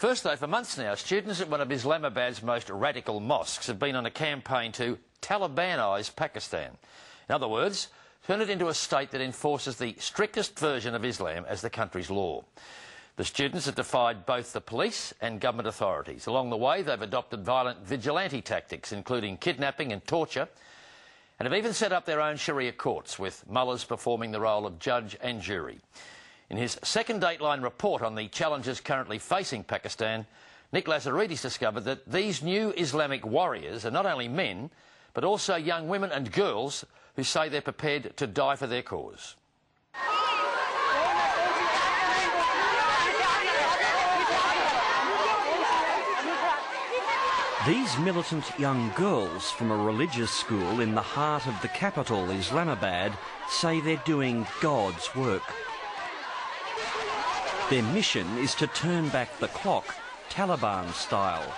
First though, for months now, students at one of Islamabad's most radical mosques have been on a campaign to Talibanise Pakistan. In other words, turn it into a state that enforces the strictest version of Islam as the country's law. The students have defied both the police and government authorities. Along the way, they've adopted violent vigilante tactics, including kidnapping and torture, and have even set up their own Sharia courts, with mullahs performing the role of judge and jury. In his second Dateline report on the challenges currently facing Pakistan, Nick Lazaridis discovered that these new Islamic warriors are not only men, but also young women and girls who say they're prepared to die for their cause. These militant young girls from a religious school in the heart of the capital, Islamabad, say they're doing God's work. Their mission is to turn back the clock, Taliban style.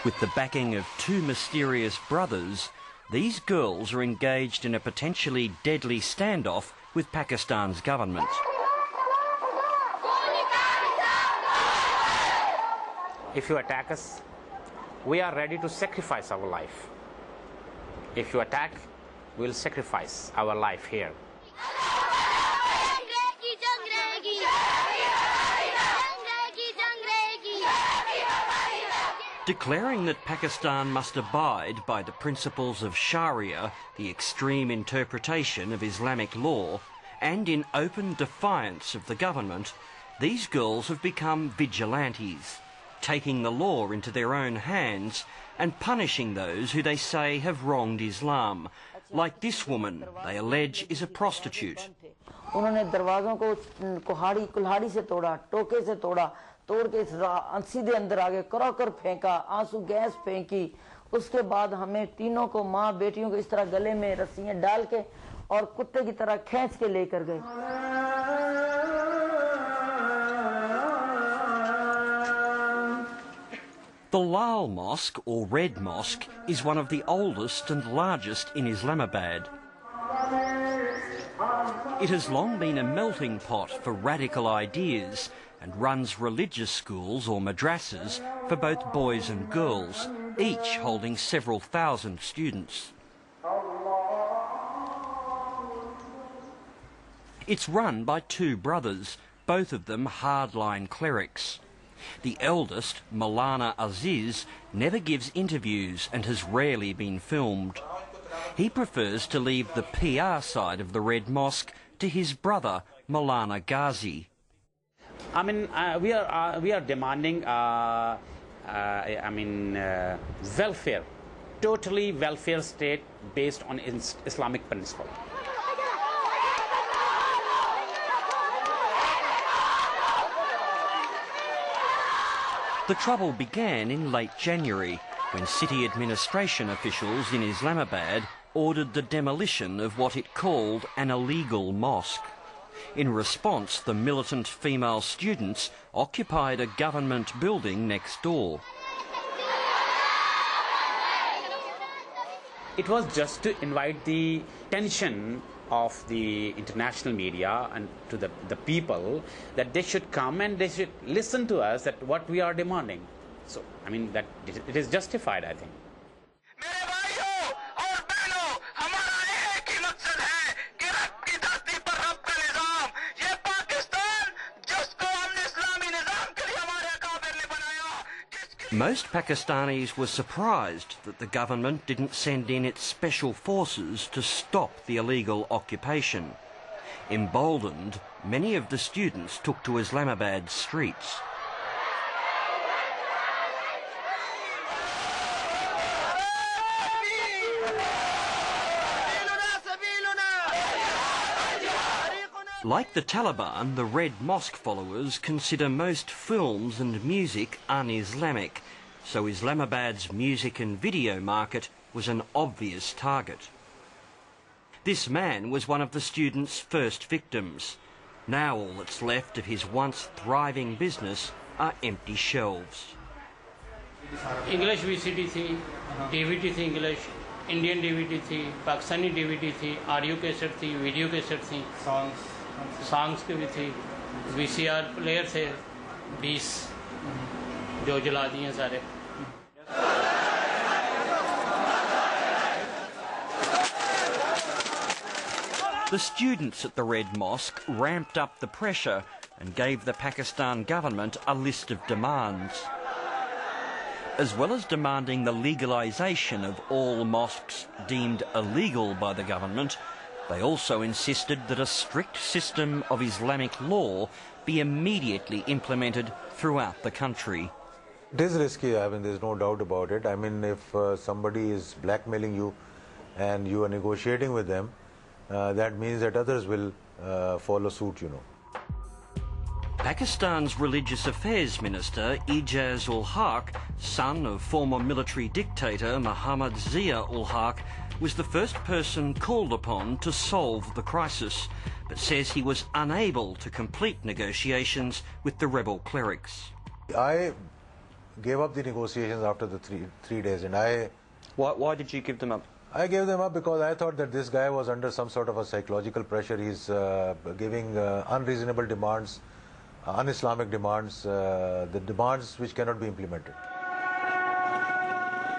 With the backing of two mysterious brothers, these girls are engaged in a potentially deadly standoff with Pakistan's government. If you attack us, we are ready to sacrifice our life. If you attack, we will sacrifice our life here. Declaring that Pakistan must abide by the principles of Sharia, the extreme interpretation of Islamic law, and in open defiance of the government, these girls have become vigilantes, taking the law into their own hands and punishing those who they say have wronged Islam, like this woman they allege is a prostitute. उन्होंने दरवाज़ों को कुल्हाड़ी से तोड़ा, टोके से तोड़ा, तोड़ के सीधे अंदर आगे कराकर फेंका, आंसू गैस फेंकी। उसके बाद हमें तीनों को, माँ बेटियों को इस तरह गले में रस्सियां डाल के और कुत्ते की तरह खींच के लेकर गए। The LAL Mosque, or Red Mosque, is one of the oldest and largest in Islamabad. It has long been a melting pot for radical ideas and runs religious schools or madrasas for both boys and girls, each holding several thousand students. It's run by two brothers, both of them hardline clerics. The eldest, Maulana Aziz, never gives interviews and has rarely been filmed. He prefers to leave the PR side of the Red Mosque to his brother, Maulana Ghazi. I mean, we are demanding, welfare, totally welfare state based on Islamic principle. The trouble began in late January, when city administration officials in Islamabad ordered the demolition of what it called an illegal mosque. In response, the militant female students occupied a government building next door. It was just to invite the attention of the international media and to the people that they should come and they should listen to us, that what we are demanding. So, I mean, that it is justified, I think. Most Pakistanis were surprised that the government didn't send in its special forces to stop the illegal occupation. Emboldened, many of the students took to Islamabad's streets. Like the Taliban, the Red Mosque followers consider most films and music un-Islamic, so Islamabad's music and video market was an obvious target. This man was one of the students' first victims. Now all that's left of his once thriving business are empty shelves. English VCD थी, DVD थी English, Indian DVD थी, Pakistani DVD थी, audio cassette थी, video cassette थी, songs की भी थी, VCR player थे 20 जो जला दिए सारे। The students at the Red Mosque ramped up the pressure and gave the Pakistan government a list of demands. As well as demanding the legalisation of all mosques deemed illegal by the government, they also insisted that a strict system of Islamic law be immediately implemented throughout the country. It is risky, I mean, there's no doubt about it. I mean, if somebody is blackmailing you and you are negotiating with them, that means that others will follow suit, you know. Pakistan's Religious Affairs Minister, Ijaz-ul-Haq, son of former military dictator Muhammad Zia-ul-Haq, was the first person called upon to solve the crisis, but says he was unable to complete negotiations with the rebel clerics. I gave up the negotiations after the three days, and Why did you give them up? I gave them up because I thought that this guy was under some sort of a psychological pressure. He's giving unreasonable demands, un-Islamic demands, the demands which cannot be implemented.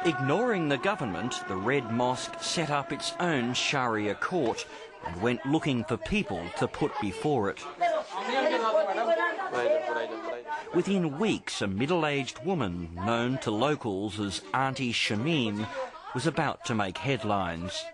Ignoring the government, the Red Mosque set up its own Sharia court and went looking for people to put before it. Within weeks, a middle-aged woman, known to locals as Auntie Shamim, was about to make headlines.